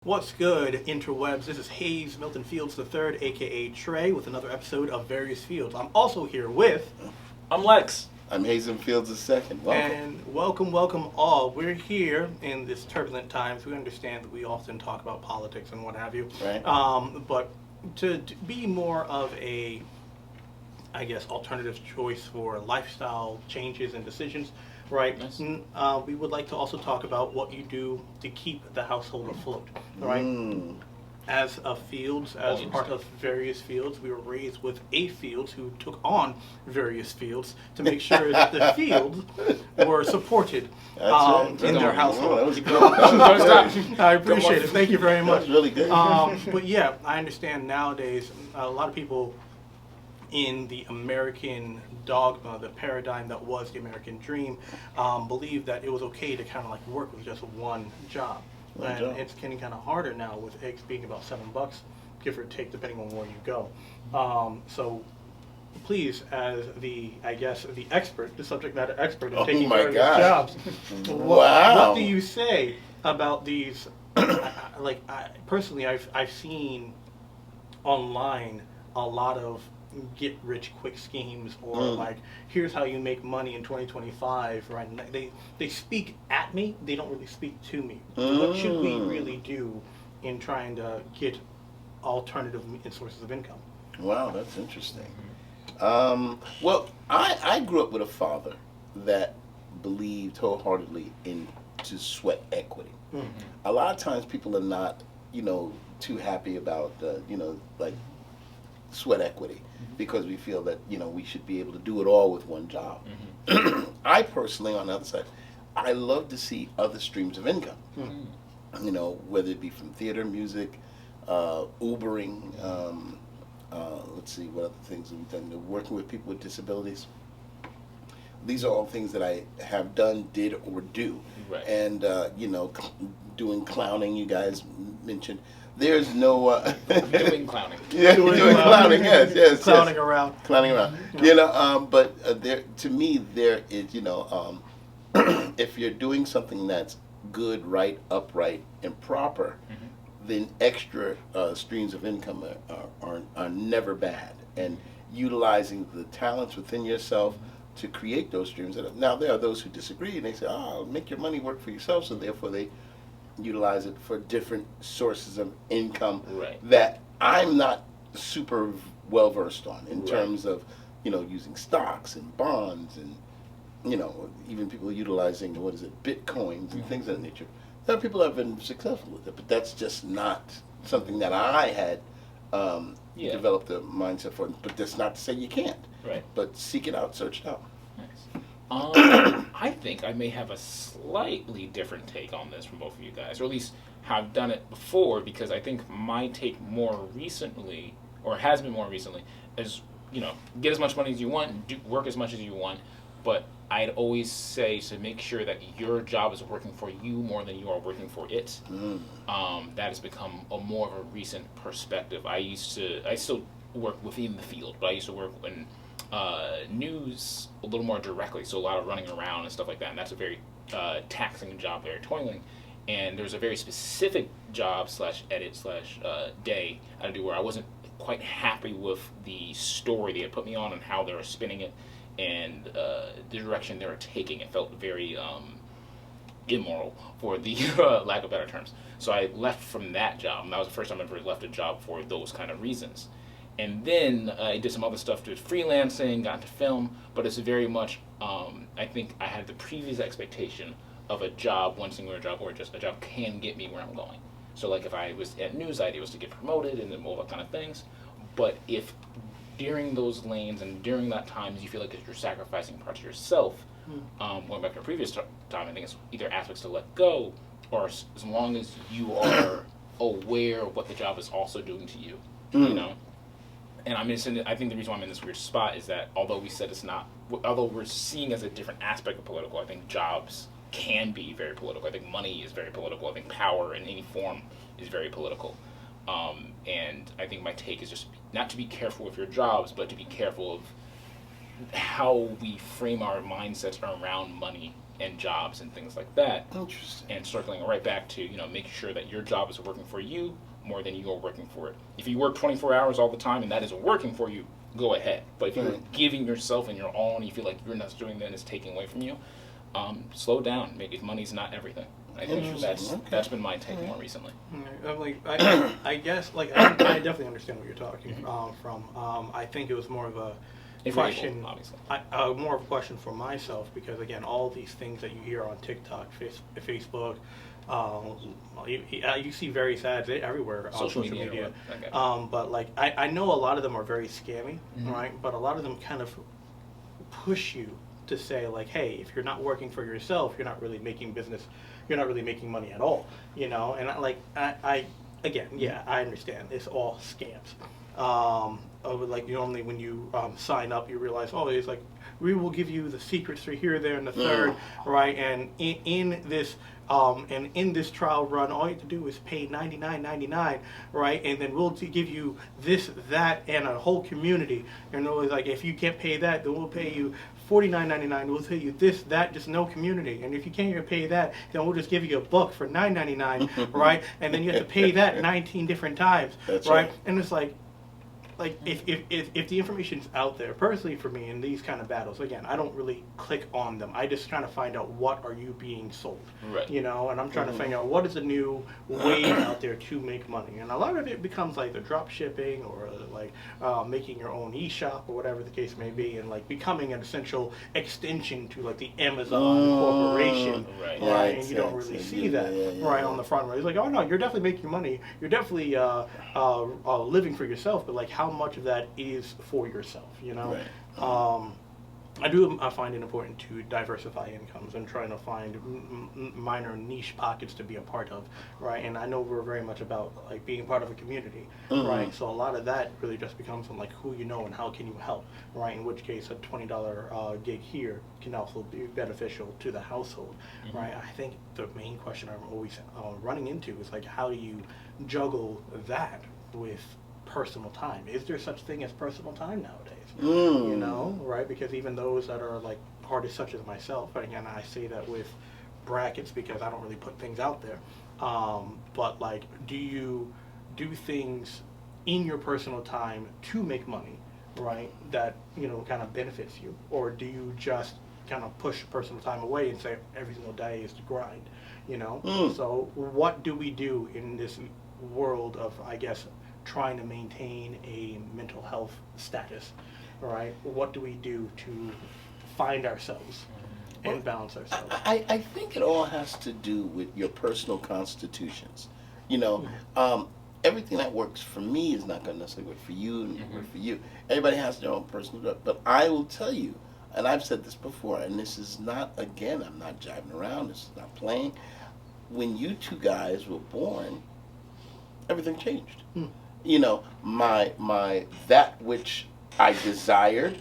What's good, interwebs? This is Hayes Milton Fields III, aka Trey, with another episode of Various Fields. I'm also here with... I'm Lex. I'm Hazen Fields II. Welcome. And welcome all. We're here in this turbulent times. We understand that we often talk about politics and what have you. Right. But to be more of a, I guess, alternative choice for lifestyle changes and decisions, right? Nice. We would like to also talk about what you do to keep the household afloat, right? As a Fields, as part of Various Fields, we were raised with a Fields who took on Various Fields to make sure that the Fields were supported in their household. That was good. I appreciate it. Thank you very much. That was really good. But yeah, I understand nowadays a lot of people in the American dogma, the paradigm that was the American dream, believe that it was okay to kind of like work with just one job. It's getting kind of harder now with eggs being about $7, give or take, depending on where you go. So please, as the expert, the subject matter expert in taking various jobs, what do you say about these? Personally, I've seen online a lot of get rich quick schemes, or like, here's how you make money in 2025, right? And they speak at me, they don't really speak to me. What should we really do in trying to get alternative sources of income? Wow, that's interesting. Well, I grew up with a father that believed wholeheartedly into sweat equity. A lot of times people are not, too happy about, sweat equity, because we feel that we should be able to do it all with one job. I personally, on the other side, I love to see other streams of income. Whether it be from theater, music, Ubering. Let's see what other things we've done. Working with people with disabilities. These are all things that I have done, did, or do. Right. And doing clowning. You guys mentioned. There's no doing clowning. Yeah, doing clowning. Yes. Clowning around. But there, to me, there is, if you're doing something that's good, right, upright, and proper, then extra streams of income are never bad. And utilizing the talents within yourself to create those streams. Now, there are those who disagree, and they say, make your money work for yourself, so therefore they utilize it for different sources of income that I'm not super well versed on in terms of, using stocks and bonds and, even people utilizing, bitcoins and things of that nature. There are people that have been successful with it, but that's just not something that I had developed a mindset for. But that's not to say you can't. Right. But seek it out, search it out. Nice. I think I may have a slightly different take on this from both of you guys, or at least have done it before, because I think my take more recently, or has been more recently, is, get as much money as you want, work as much as you want, but I'd always say to make sure that your job is working for you more than you are working for it. That has become more of a recent perspective. I still work within the field, but I used to work in news a little more directly, so a lot of running around and stuff like that, and that's a very taxing job, very toiling. And there's a very specific job / day I had to do where I wasn't quite happy with the story they had put me on and how they were spinning it, and the direction they were taking. It felt very immoral, for the lack of better terms. So I left from that job, and that was the first time I ever left a job for those kind of reasons. And then I did some other stuff, did freelancing, got into film, but it's very much, I think I had the previous expectation of a job, one singular job, or just a job can get me where I'm going. So like if I was at news, the idea was to get promoted and then all that kind of things. But if during those lanes and during that time you feel like you're sacrificing parts of yourself, going back to the previous time, I think it's either aspects to let go, or as long as you are aware of what the job is also doing to you, And I think the reason why I'm in this weird spot is that although we're seeing as a different aspect of political, I think jobs can be very political. I think money is very political. I think power in any form is very political. And I think my take is just not to be careful with your jobs, but to be careful of how we frame our mindsets around money and jobs and things like that. Interesting. And circling right back to, making sure that your job is working for you more than you are working for it. If you work 24 hours all the time and that isn't working for you, go ahead. But if you're giving yourself and your all and you feel like you're not doing that and it's taking away from you, slow down. Maybe money's not everything. I think that's been my take more recently. I'm like, I guess, like, I definitely understand what you're talking from. I think it was more of a question, obviously. More of a question for myself, because again, all these things that you hear on TikTok, Facebook, you see various ads everywhere on social media. But like, I know a lot of them are very scammy, right? But a lot of them kind of push you to say like, hey, if you're not working for yourself, you're not really making business, you're not really making money at all, And I understand it's all scams. Like normally when you sign up, you realize, oh, it's like, we will give you the secrets for here, there, and the third, right? And in this trial run, all you have to do is pay $99.99, right? And then we'll give you this, that, and a whole community. And it was like, if you can't pay that, then we'll pay you $49.99. We'll tell you this, that, just no community. And if you can't even pay that, then we'll just give you a book for $9.99, right? And then you have to pay that 19 different times, right? And it's like if the information's out there, personally for me in these kind of battles, again, I don't really click on them. I just trying to find out what are you being sold, right? And I'm trying to find out what is the new way out there to make money. And a lot of it becomes like the drop shipping or like making your own e-shop or whatever the case may be, and like becoming an essential extension to like the Amazon corporation, right? And you don't really see that right on the front. Right? It's like, oh no, you're definitely making money. You're definitely living for yourself, but like how much of that is for yourself, Right. I find it important to diversify incomes and trying to find minor niche pockets to be a part of, right? And I know we're very much about like being part of a community, right? So a lot of that really just becomes on like who you know and how can you help, right? In which case a $20 gig here can also be beneficial to the household, right? I think the main question I'm always running into is like, how do you juggle that with personal time? Is there such thing as personal time nowadays? Right? Because even those that are like artists such as myself, again, I say that with brackets because I don't really put things out there. But like, do you do things in your personal time to make money, right? That, kind of benefits you? Or do you just kind of push personal time away and say every single day is the grind, So what do we do in this world of, I guess, trying to maintain a mental health status, right? What do we do to find ourselves and balance ourselves? I think it all has to do with your personal constitutions. Everything that works for me is not going to necessarily work for you and work for you. Everybody has their own personal, but I will tell you, and I've said this before, and this is not, again, I'm not jiving around, this is not playing. When you two guys were born, everything changed. My that which I desired,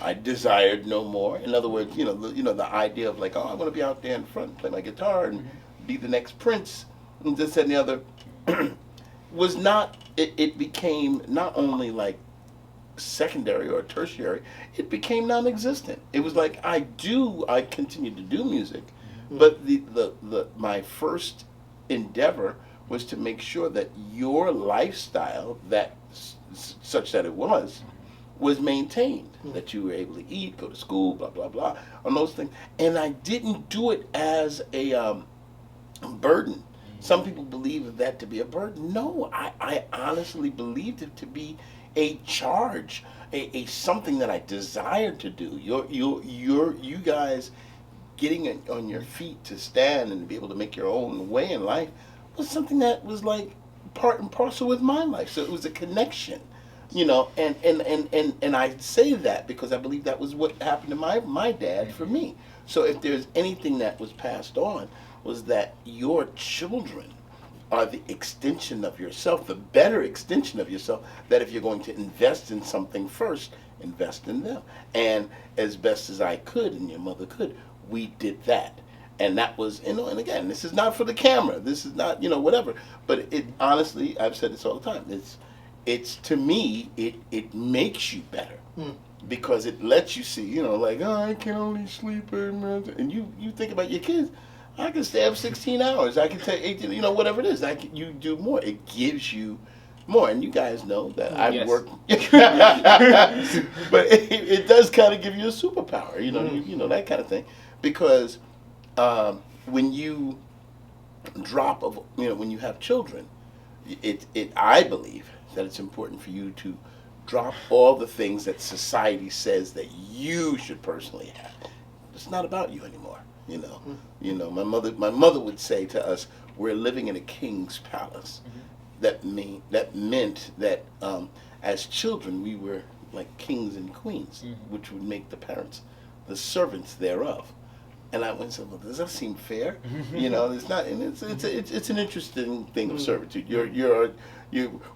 I desired no more. In other words, the idea of like, oh, I want to be out there in front and play my guitar and be the next Prince and this and the other, was not. It became not only like secondary or tertiary, it became non-existent. It was like I continued to do music, but my first endeavor was to make sure that your lifestyle, that such that it was maintained, that you were able to eat, go to school, blah blah blah, on those things. And I didn't do it as a burden. Some people believe that to be a burden. No, I honestly believed it to be a charge, a something that I desired to do. You guys getting on your feet to stand and be able to make your own way in life was something that was like part and parcel with my life. So it was a connection, and I say that because I believe that was what happened to my dad for me. So if there's anything that was passed on, was that your children are the extension of yourself, the better extension of yourself, that if you're going to invest in something first, invest in them. And as best as I could and your mother could, we did that. And that was, and again, this is not for the camera. This is not, whatever. But it honestly, I've said this all the time. It's to me, it makes you better. because it lets you see, like, oh, I can only sleep and you think about your kids. I can stay up 16 hours. I can take 18, whatever it is. You do more. It gives you more. And you guys know that I've Yes. worked. But it does kind of give you a superpower, that kind of thing. Because when you when you have children, I believe that it's important for you to drop all the things that society says that you should personally have. It's not about you anymore. My mother would say to us, "We're living in a king's palace." Mm-hmm. That meant that as children we were like kings and queens, which would make the parents the servants thereof. And I went and said, "Well, does that seem fair?" It's not. And it's an interesting thing of servitude.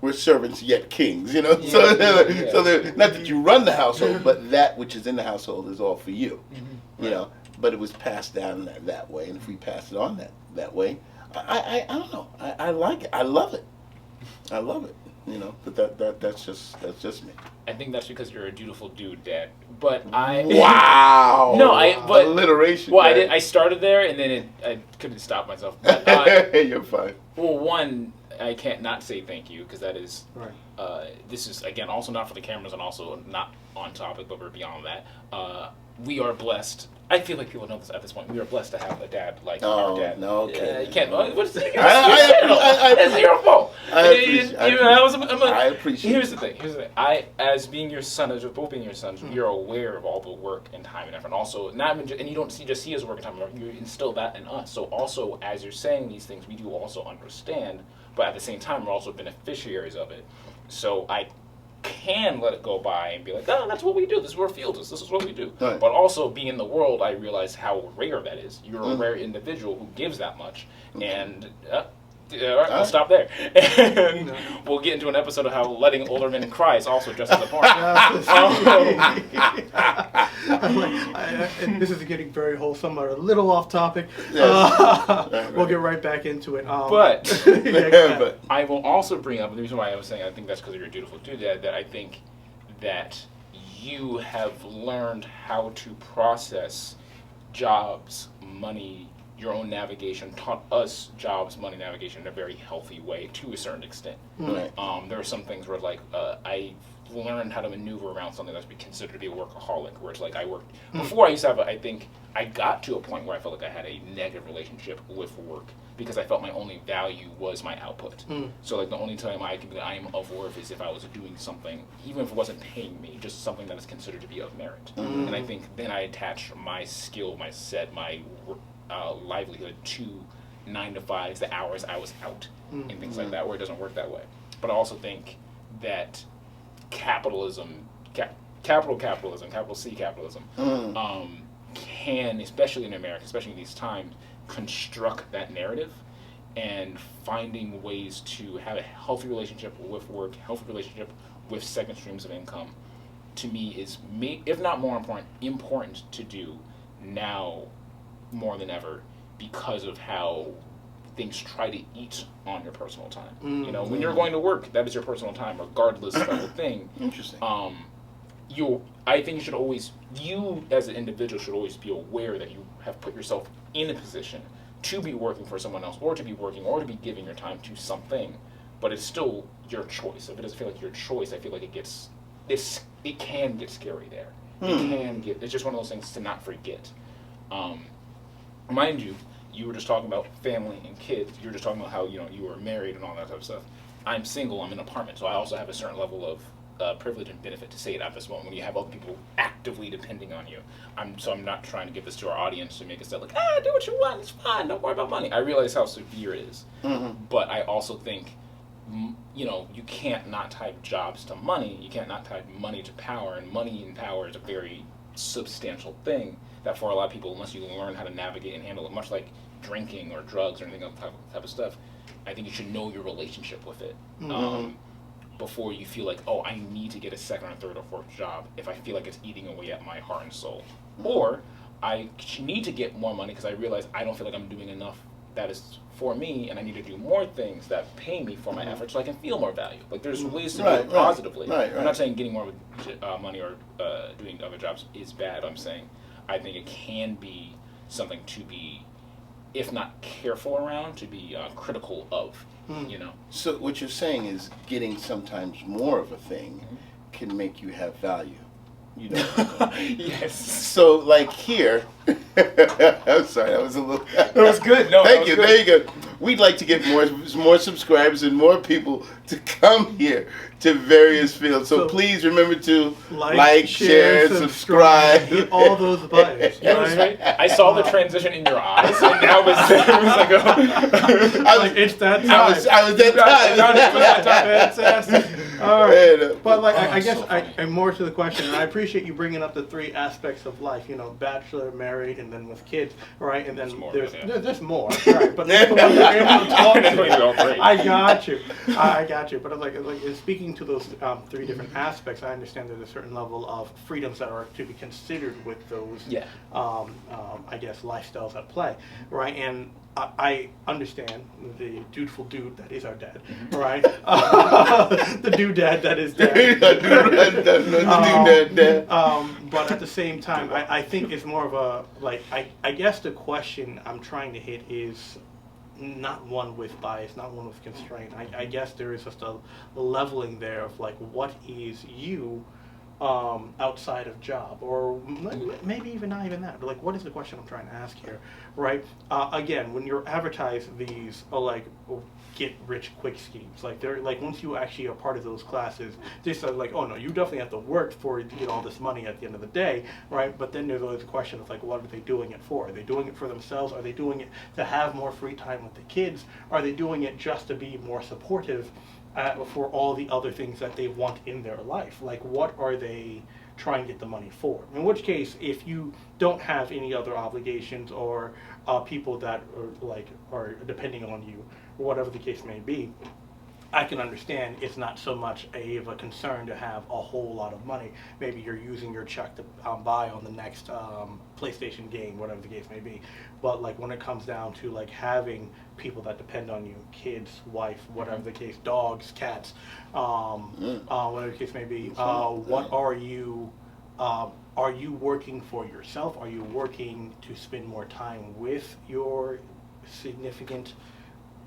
We're servants yet kings. So not that you run the household, but that which is in the household is all for you. But it was passed down that way, and if we pass it on that way, I don't know. I like it. I love it. I love it. But that's just me. I think that's because you're a dutiful dude, Dad. But I Wow. No, but alliteration. Well, man. I started there, and then I couldn't stop myself. But, You're fine. well, one, I can't not say thank you because that is Right. this is again also not for the cameras and also not on topic, but we're beyond that. We are blessed. I feel like people know this at this point. We are blessed to have a dad like our dad. No, okay. You can't. What's the? I That's your fault. I appreciate. Here's the thing. I, as being your son, as both being your sons, you're aware of all the work and time and effort. And also, not even, and you don't just see as work and time and effort. You instill that in us. So also, as you're saying these things, we do also understand. But at the same time, we're also beneficiaries of it. So I can let it go by and be like, oh, that's what we do. This is where field is. This is what we do. Right. But also, being in the world, I realize how rare that is. You're a rare individual who gives that much. And all right, we'll stop there. And we'll get into an episode of how letting older men cry is also just as important. And this is getting very wholesome, but a little off topic. Yes. We'll get right back into it. But But I will also bring up the reason why I was saying I think that's because you're a dutiful dude, that I think that you have learned how to process jobs, money, your own navigation, taught us jobs, money, navigation in a very healthy way to a certain extent. Right. There are some things where I learned how to maneuver around something that's considered to be a workaholic, where it's like I worked before. I used to have I think I got to a point where I felt like I had a negative relationship with work because I felt my only value was my output. So like the only time I can be I am of worth is if I was doing something, even if it wasn't paying me, just something that is considered to be of merit. And I think then I attached my skill, my set, my livelihood to 9 to 5s, the hours I was out, and things like that, where it doesn't work that way. But I also think that capitalism, capital C capitalism, can, especially in America, especially in these times, construct that narrative, and finding ways to have a healthy relationship with work, healthy relationship with second streams of income, to me is, if not more important to do now more than ever, because of how things try to eat on your personal time. When you're going to work, that is your personal time, regardless of the thing. Interesting. I think you as an individual should always be aware that you have put yourself in a position to be working for someone else, or to be working, or to be giving your time to something, but it's still your choice. If it doesn't feel like your choice, I feel like it can get scary there. It's just one of those things to not forget. Mind you, you were just talking about family and kids. You were just talking about how you were married and all that type of stuff. I'm single. I'm in an apartment, so I also have a certain level of privilege and benefit to say it at this moment. When you have other people actively depending on you, I'm not trying to give this to our audience to make it sound like do what you want. It's fine. Don't worry about money. I realize how severe it is, but I also think you can't not tie jobs to money. You can't not tie money to power, and money and power is a very substantial thing that for a lot of people, unless you learn how to navigate and handle it, much like drinking or drugs or anything else type of stuff, I think you should know your relationship with it before you feel like, oh, I need to get a second or third or fourth job if I feel like it's eating away at my heart and soul. Or I need to get more money because I realize I don't feel like I'm doing enough that is for me, and I need to do more things that pay me for my efforts so I can feel more value. Like, there's ways to do it positively. Right. I'm not saying getting more money or doing other jobs is bad. I'm saying I think it can be something to be, if not careful around, to be critical of, you know? So what you're saying is getting sometimes more of a thing can make you have value. You know. Yes. So like here, I'm sorry, that was a little. That was good. No, Thank you. good. There you go. We'd like to get more subscribers and more people to come here to various fields. So please remember to like, share, subscribe. Hit all those buttons. You know what's right? I saw the transition in your eyes, and now it was like, it's that time. I was that time. Fantastic. All right. But like, I guess so I'm more to the question, and I appreciate you bringing up the three aspects of life. You know, bachelor, married, and then with kids, right? And then there's more, right? But I got you. But like speaking to those three different aspects, I understand there's a certain level of freedoms that are to be considered with those. I guess lifestyles at play, right? And I understand the dutiful dude that is our dad, right? The doodad that is dad. But at the same time, I think it's more of a, like, I guess the question I'm trying to hit is not one with bias, not one with constraint. I guess there is just a leveling there of like, what is you outside of job, or maybe even not even that, but like, what is the question I'm trying to ask here, right? Again, when you're advertised these like get rich quick schemes, like they're like, once you actually are part of those classes, they say like, oh no, you definitely have to work for to get all this money at the end of the day, right? But then there's always a question of like, what are they doing it for? Are they doing it for themselves? Are they doing it to have more free time with the kids? Are they doing it just to be more supportive for all the other things that they want in their life? Like, what are they trying to get the money for? In which case, if you don't have any other obligations or people that are depending on you, or whatever the case may be, I can understand it's not so much of a concern to have a whole lot of money. Maybe you're using your check to buy on the next PlayStation game, whatever the case may be. But like, when it comes down to like having people that depend on you, kids, wife, whatever the case, dogs, cats, whatever the case may be, what are you working for yourself? Are you working to spend more time with your significant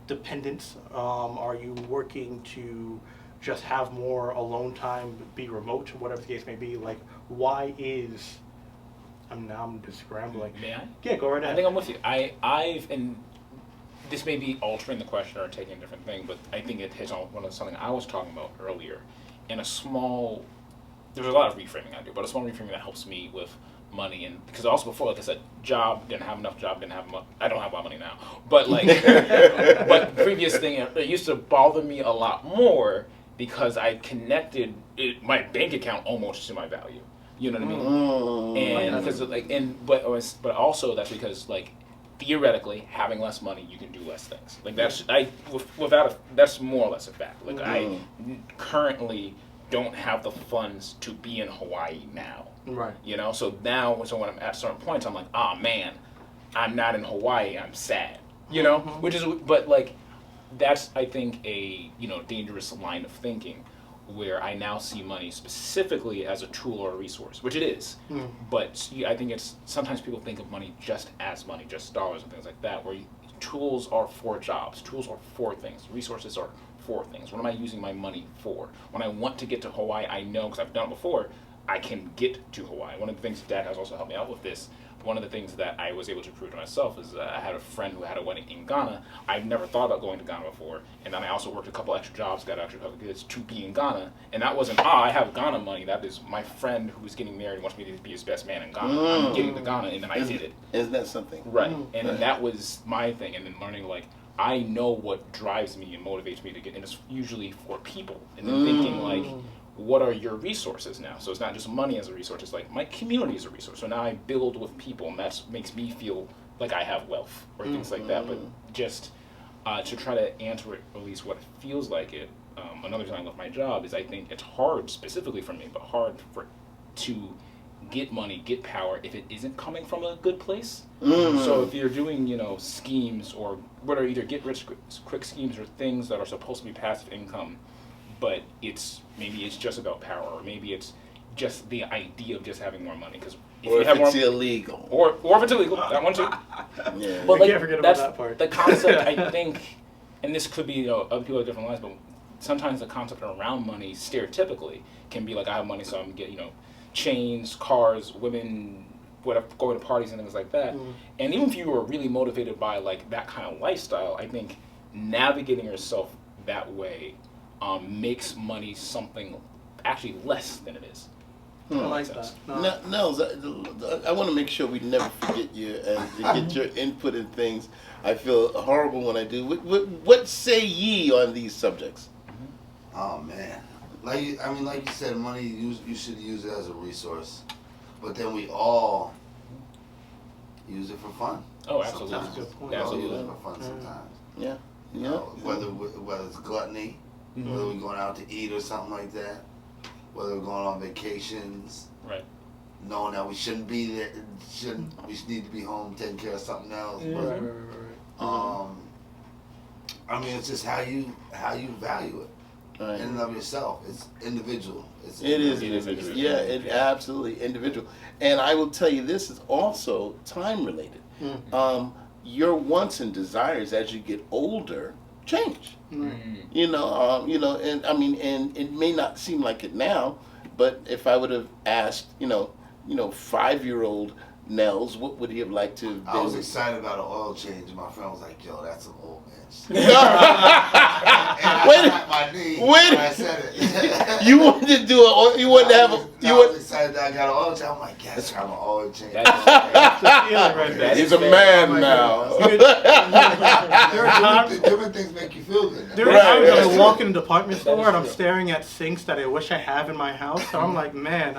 dependents? Are you working to just have more alone time, be remote, whatever the case may be? Like, why is I'm just scrambling. May I? Yeah, go right ahead. I think I'm with you. And this may be altering the question or taking a different thing, but I think it hits on something I was talking about earlier. There's a lot of reframing I do, but a small reframing that helps me with money, and because also before, like I said, I don't have a lot of money now, but like, but the previous thing, it used to bother me a lot more because I connected my bank account almost to my value. You know what I mean? And because but also that's because like, theoretically, having less money, you can do less things. Like that's that's more or less a fact. Like I currently don't have the funds to be in Hawaii now. Right. You know, so now when I'm at certain points, I'm like, oh man, I'm not in Hawaii. I'm sad. You know, but like, that's I think a dangerous line of thinking, where I now see money specifically as a tool or a resource, which it is. But I think it's sometimes people think of money just as money, just dollars and things like that, where tools are for jobs, tools are for things, resources are for things. What am I using my money for? When I want to get to Hawaii, I know, because I've done it before, I can get to Hawaii. One of the things Dad has also helped me out with this, one of the things that I was able to prove to myself is I had a friend who had a wedding in Ghana. I've never thought about going to Ghana before, and then I also worked a couple extra jobs, got extra couple kids to be in Ghana, and that wasn't, I have Ghana money, that is my friend who's getting married and wants me to be his best man in Ghana. I'm getting to Ghana, and then I did it. Isn't that something? Right, and then that was my thing, and then learning like, I know what drives me and motivates me to get, and it's usually for people, and then thinking like, what are your resources now? So it's not just money as a resource, it's like my community is a resource. So now I build with people, and that makes me feel like I have wealth or things like that. But just to try to answer it, at least what it feels like it, another thing I love my job is I think it's hard specifically for me, but hard to get money, get power if it isn't coming from a good place. Mm. So if you're doing, schemes or what are either get rich quick schemes or things that are supposed to be passive income, but maybe it's just about power, or maybe it's just the idea of just having more money. Because if or you if have it's more, illegal. or if it's illegal, that one too. Yeah. But We can't forget about that's that part. the concept. I think, and this could be other people have different lives, but sometimes the concept around money stereotypically can be like, I have money, so I'm gonna get chains, cars, women, whatever, going to parties and things like that. And even if you were really motivated by like that kind of lifestyle, I think navigating yourself that way makes money something actually less than it is. I like sense. that. No, I want to make sure we never forget you and to get your input in things. I feel horrible when I do. What say ye on these subjects? Oh man, like you said, money you should use it as a resource, but then we all use it for fun. Oh, absolutely. Sometimes. Good point. We all Absolutely. use it for fun sometimes. Yeah, You yeah. know, whether it's gluttony, whether we're going out to eat or something like that, whether we're going on vacations, Right. knowing that we shouldn't be there, we need to be home taking care of something else. Right, But, right, right, right. it's just how you value it Right. in and of yourself. It's individual. It's It is individual. individual. Yeah, it absolutely individual. And I will tell you, this is also time related. Your wants and desires as you get older change. And I mean, and it may not seem like it now, but if I would have asked, 5-year-old Nels, what would he have liked to have been? I was excited about an oil change, and my friend was like, "Yo, that's an old man shit." Wait And I tapped my knee wait. when I said it. You wanted to do you wanted to have I was excited that I got an oil change. I'm like, yes, I'm an oil change. That's The feeling right there. That He's is a fair. man Oh my now. There are times, Different things make you feel good. there are Right, times right. I walk in a department That is store and I'm true. staring at sinks that I wish I have in my house. So I'm like, man,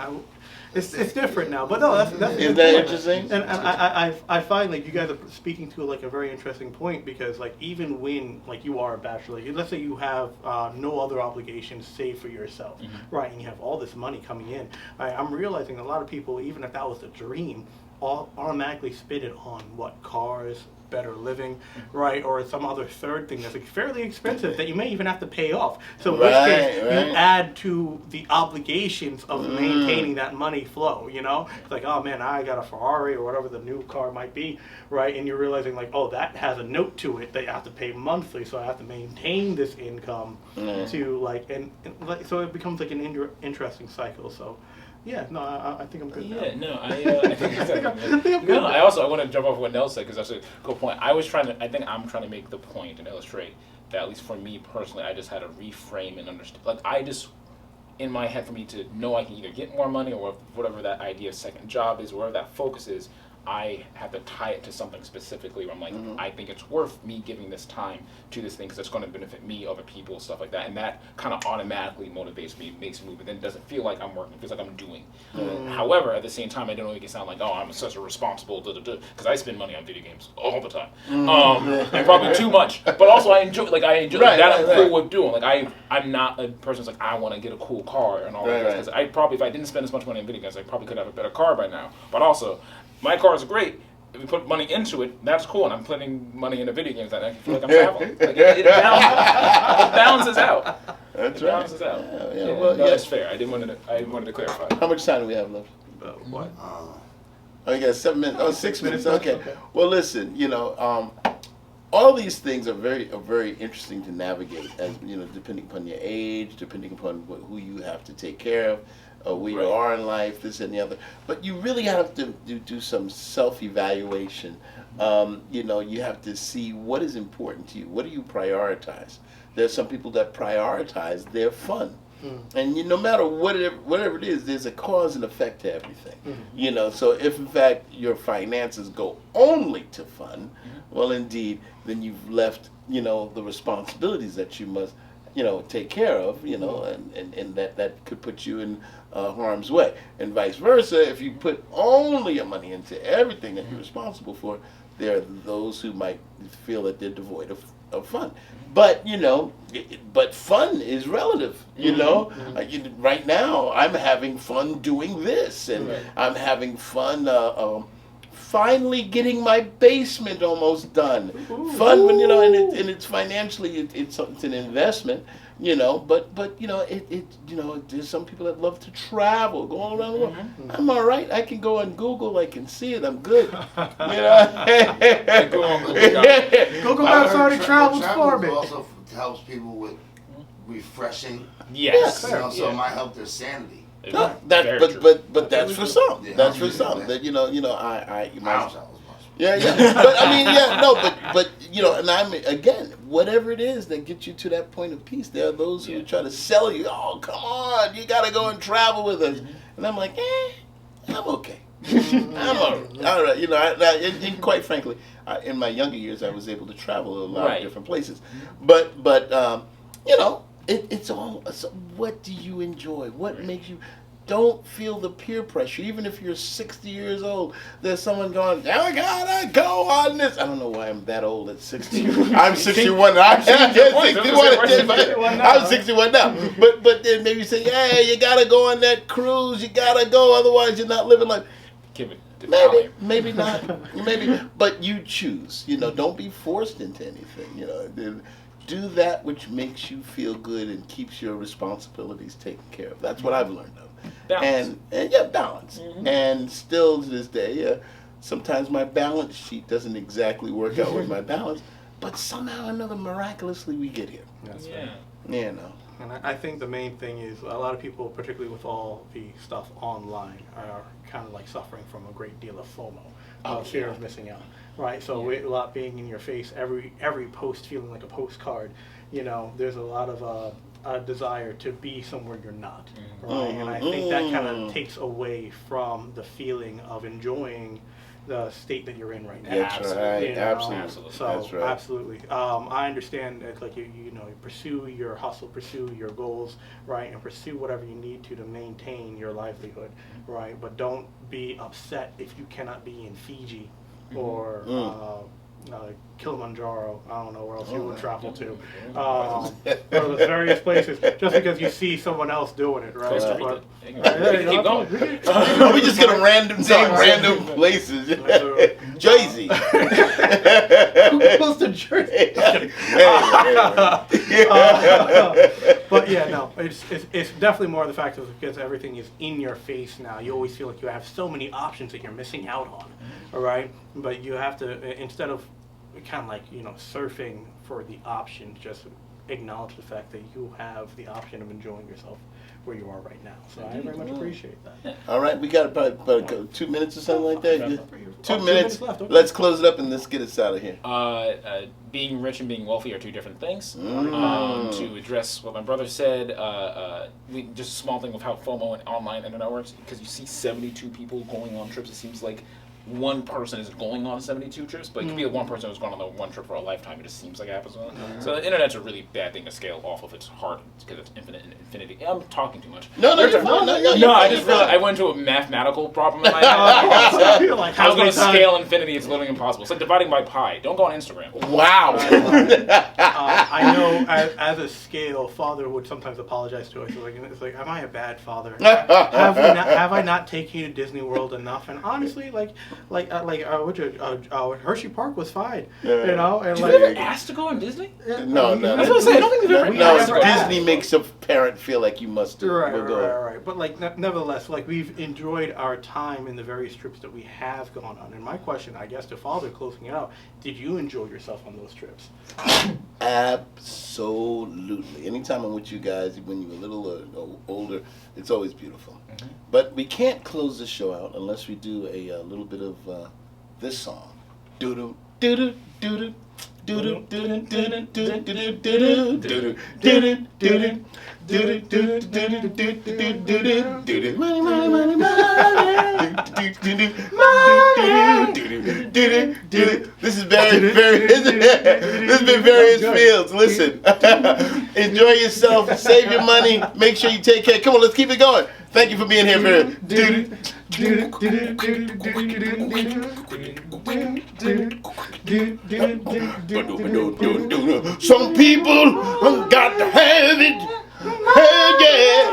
it's different now. But no, that's a Is good that point. interesting? And I find like you guys are speaking to like a very interesting point, because like even when like you are a bachelor, let's say you have no other obligations save for yourself, right? And you have all this money coming in. I'm realizing a lot of people, even if that was the dream, automatically spend it on what, cars, better living, right, or some other third thing that's like fairly expensive that you may even have to pay off. So in which case, Right. you add to the obligations of maintaining that money flow. It's like, oh man, I got a Ferrari or whatever the new car might be, right? And you're realizing like, oh, that has a note to it that you have to pay monthly, so I have to maintain this income to like, and like, so it becomes like an interesting cycle. So. Yeah, no, I think I'm good now. Yeah, no, I think I'm good no, now. I want to jump off what Nell said, because that's a good point. I think I'm trying to make the point and illustrate that, at least for me personally, I just had to reframe and understand. Like, I just, in my head, for me to know I can either get more money or whatever that idea of second job is, whatever that focus is, I have to tie it to something specifically where I'm like, I think it's worth me giving this time to this thing because it's going to benefit me, other people, stuff like that. And that kind of automatically motivates me, makes me move. And then it doesn't feel like I'm working, it feels like I'm doing. However, at the same time, I don't make it sound like, oh, I'm such a responsible, because I spend money on video games all the time. And probably too much. But also I enjoy Right, that. I'm right, cool right. with doing. Like, I'm not a person who's like, I want to get a cool car and all Right, that. right. Because I probably, if I didn't spend as much money on video games, I probably could have a better car by now. But also, my car is great. If we put money into it, that's cool, and I'm putting money into video games, and I feel like I'm traveling. Like, it balances out. That's It right. balances out. Yeah, well, no, yeah. that's fair. I wanted to clarify. How much time do we have left? What? Oh, you got 7 minutes. Oh, 6 minutes. minutes, Okay. okay. Well, listen. All these things are very interesting to navigate, as depending upon your age, depending upon who you have to take care of, where you Right. are in life, this and the other. But you really have to do some self-evaluation. You have to see what is important to you. What do you prioritize? There's some people that prioritize their fun. And no matter whatever it is, there's a cause and effect to everything. So if in fact your finances go only to fun, well, indeed, then you've left the responsibilities that you must take care of, and that could put you in harm's way. And vice versa, if you put only your money into everything that you're responsible for, there are those who might feel that they're devoid of of fun. But but fun is relative. Right now I'm having fun doing this, and Right. I'm having fun. Finally getting my basement almost done. Fun, when and it's financially it's an investment. But there's some people that love to travel, go all around the world. I'm all right. I can go on Google. I can see it. I'm good. Go on Google. Google I Maps heard already travels travel for me. also helps people with refreshing. Yes. So it Yeah. might help their sanity. No, Very true. but that's for some. Yeah. That's for some. Yeah. That I don't travel as much. Yeah. But I mean, but and I'm again, whatever it is that gets you to that point of peace. There are those who Yeah. try to sell you. Oh, come on, you got to go and travel with us. And I'm like, I'm okay. I'm all right. And quite frankly, in my younger years, I was able to travel a lot Right. of different places. But it's all. So what do you enjoy? What makes you? Don't feel the peer pressure. Even if you're 60 years old, there's someone going, I gotta go on this. I don't know why I'm that old at 60. I'm 61. I'm 61 now. But then maybe say, you gotta go on that cruise. You gotta go, otherwise you're not living life. Give it the Maybe, time. maybe not. Maybe, but you choose. Don't be forced into anything. Do that which makes you feel good and keeps your responsibilities taken care of. That's what I've learned of. Balance. And balance. And still to this day, sometimes my balance sheet doesn't exactly work out with my balance, but somehow or another, miraculously, we get here. That's Yeah. right. And I think the main thing is a lot of people, particularly with all the stuff online, are kind of like suffering from a great deal of FOMO, fear of missing out, right? So a lot being in your face, every post feeling like a postcard. There's a lot of a desire to be somewhere you're not, right? And I think that kind of takes away from the feeling of enjoying the state that you're in right now. That's right. Absolutely. Absolutely. So That's right. absolutely, I understand. It's like you pursue your hustle, pursue your goals, right, and pursue whatever you need to maintain your livelihood, right. But don't be upset if you cannot be in Fiji or Kilimanjaro. I don't know where else you would travel to. Or the various places, just because you see someone else doing it, right? Costa But- Rica. Keep going. We just gonna random places. Jersey. Close to Jersey. But yeah, no, it's definitely more the fact of because everything is in your face now. You always feel like you have so many options that you're missing out on, all right? But you have to, instead of kind of like surfing for the options, just acknowledge the fact that you have the option of enjoying yourself where you are right now. So I very much appreciate that. All right, we got about 2 minutes or something like that. Okay. 2 2 minutes. left. Okay. Let's close it up and let's get us out of here. Being rich and being wealthy are two different things. Mm. To address what my brother said, just a small thing with how FOMO and online internet works, because you see 72 people going on trips, it seems like one person is going on 72 trips, but it could be the one person who's gone on the one trip for a lifetime. It just seems like it happens. So the internet's a really bad thing to scale off of. It's hard because it's infinite and infinity. I'm talking too much. No, you're fine. No, you're No, I fine. just realized I went into a mathematical problem in my head. Like, I was going many to times- scale infinity. It's literally impossible. It's like dividing by pi. Don't go on Instagram. Wow. I know as a scale, father would sometimes apologize to us. It's like, am I a bad father? Have I not taken you to Disney World enough? And honestly, Hershey Park was fine, And Did you like, ever ask to go on Disney? No. That's what I say. I don't think we've ever No, asked to go. Disney makes a parent feel like you must do. We'll go. Right. But like, nevertheless, like we've enjoyed our time in the various trips that we have gone on. And my question, I guess, to father, closing it out, did you enjoy yourself on those trips? Absolutely. Anytime I'm with you guys, when you're a little older, it's always beautiful. But we can't close the show out unless we do a little bit of this song. Doo-doo, doo-doo, doo-doo. Doo-doo, doo-doo, doo-doo, doo-doo, doo-doo, doo-doo, doo-doo, doo-doo, doo-doo, doo-doo, doo-doo, doo-doo, doo-doo. Money, money, money, money. Doo-doo, doo-doo, doo-doo, doo-doo, This is this has been Various Fields. Listen, enjoy yourself, save your money, make sure you take care. Come on, let's keep it going. Thank you for being here, Some people got to have it. Hey, yeah.